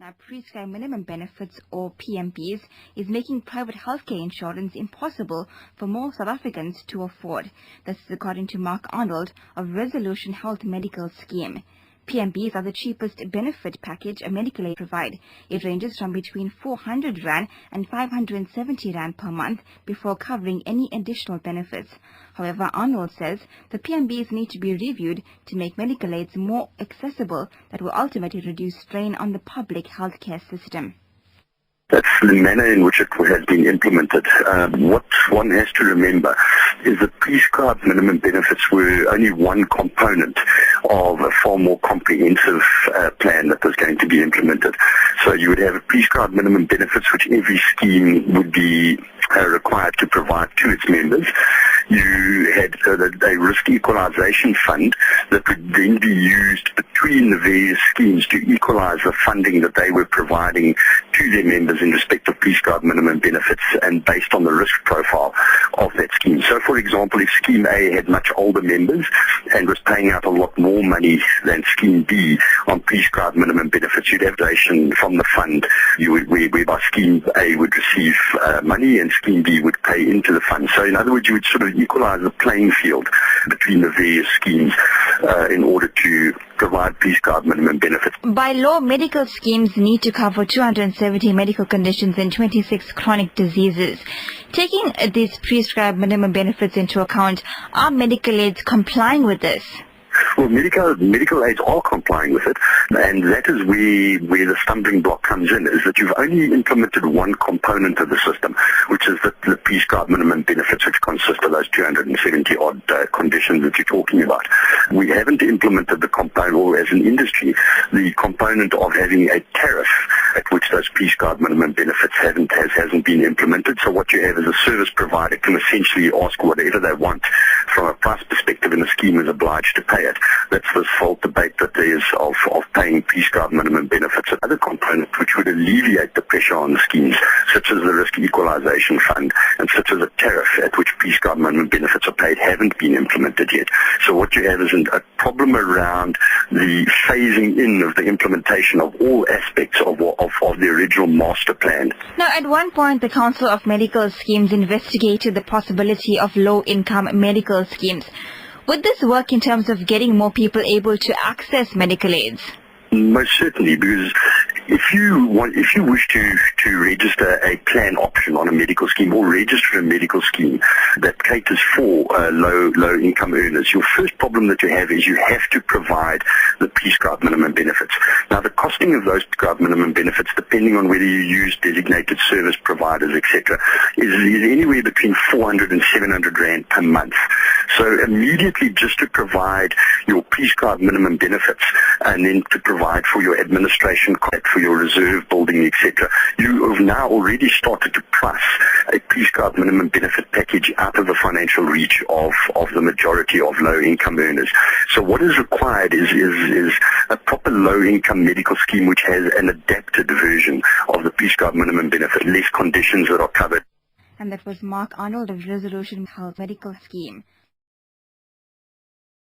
Now, prescribed minimum benefits, or PMBs, is making private healthcare insurance impossible for more South Africans to afford. This is according to Mark Arnold of Resolution Health Medical Scheme. PMBs are the cheapest benefit package a medical aid provide. It ranges from between 400 Rand and 570 Rand per month before covering any additional benefits. However, Arnold says the PMBs need to be reviewed to make medical aids more accessible that will ultimately reduce strain on the public healthcare system. That's the manner in which it has been implemented. What one has to remember is that prescribed minimum benefits were only one component of a far more comprehensive plan that was going to be implemented. So you would have a prescribed minimum benefits which every scheme would be required to provide to its members. You had a risk equalization fund that would then be used between the various schemes to equalize the funding that they were providing to their members in respect of prescribed minimum benefits and based on the risk profile of that scheme. So, for example, if Scheme A had much older members and was paying out a lot more money than Scheme B on prescribed minimum benefits, you'd have donation from the fund whereby Scheme A would receive money and Scheme B would pay into the fund. So, in other words, you would sort of equalize the playing field between the various schemes in order to provide prescribed minimum benefits. By law, medical schemes need to cover 270 medical conditions and 26 chronic diseases. Taking these prescribed minimum benefits into account, are medical aids complying with this? Well, medical aids are complying with it, and that is where the stumbling block comes in, is that you've only implemented one component of the system, which is the prescribed minimum benefits, which consist of those 270-odd conditions that you're talking about. We haven't implemented the component, or as an industry, the component of having a tariff at which those prescribed minimum benefits hasn't been implemented. So what you have is a service provider can essentially ask whatever they want from a price perspective, and the scheme is obliged to pay it. That's this false debate that there is of paying prescribed minimum benefits. Another component which would alleviate the pressure on the schemes, such as the risk equalization fund and such as a tariff at which prescribed minimum benefits are paid, haven't been implemented yet. So what you have is a problem around the phasing in of the implementation of all aspects of the original master plan. Now, at one point, the Council of Medical Schemes investigated the possibility of low-income medical schemes. Would this work in terms of getting more people able to access medical aids? Most certainly, because if you wish to register a plan option on a medical scheme or register a medical scheme that caters for low income earners, your first problem that you have is you have to provide the prescribed minimum benefits. Now, the costing of those prescribed minimum benefits, depending on whether you use designated service providers, etc., is anywhere between 400 and 700 Rand per month. So immediately, just to provide your prescribed minimum benefits and then to provide for your administration, for your reserve building, etc., you have now already started to price a prescribed minimum benefit package out of the financial reach of the majority of low-income earners. So what is required is a proper low-income medical scheme which has an adapted version of the prescribed minimum benefit, less conditions that are covered. And that was Mark Arnold of Resolution Health Medical Scheme.